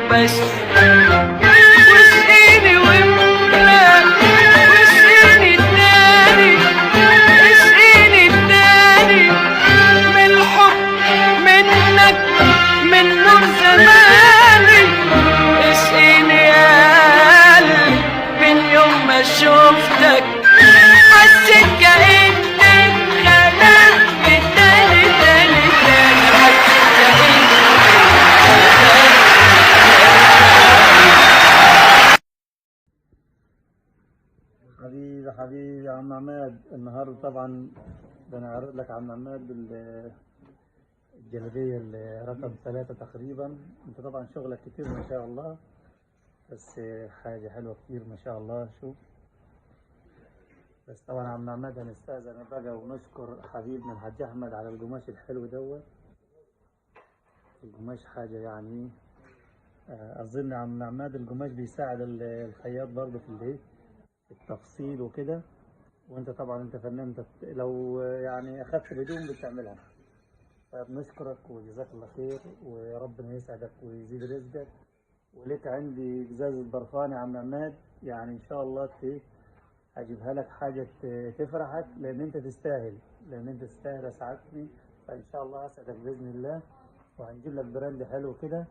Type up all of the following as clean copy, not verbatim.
وبس. واسقيني واملى واسقيني التاني، اسقيني التاني من الحب منك من نور زماني. اسقيني يا قلبي من يوم ما شفتك حسيت كأني اتخلقت تاني تاني تاني. حسيت كأني حبيبي حبيبي يا عم عماد، النهارده طبعا بنعرض لك يا عم عماد الجلابية اللي رقم 3 تقريبا. انت طبعا شغلك كتير ما شاء الله، بس حاجة حلوة كتير ما شاء الله. شوف بس طبعا يا عم عماد هنستأذن بقى ونشكر حبيبنا الحاج أحمد على القماش الحلو دوت. القماش حاجة يعني أظن يا عم عماد القماش بيساعد الخياط برضه في التفصيل وكده. وانت طبعا انت فنان، انت لو يعني اخدت بدون بتعملها. فبنشكرك وجزاك الله خير، وربنا يسعدك ويزيد رزقك. ولك عندي ازازة برفان يا عم عماد، يعني ان شاء الله هجيبها لك حاجة تفرحك، لان انت تستاهل، لان انت تستاهل اسعدتني. فان شاء الله اسعدك باذن الله. وهنجيب لك براند حلو كده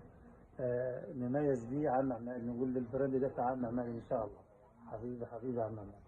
نميز بيه عم عماد، نقول البراند ده بتاع عم عماد ان شاء الله. حبيبي حبيبي يا عم عماد.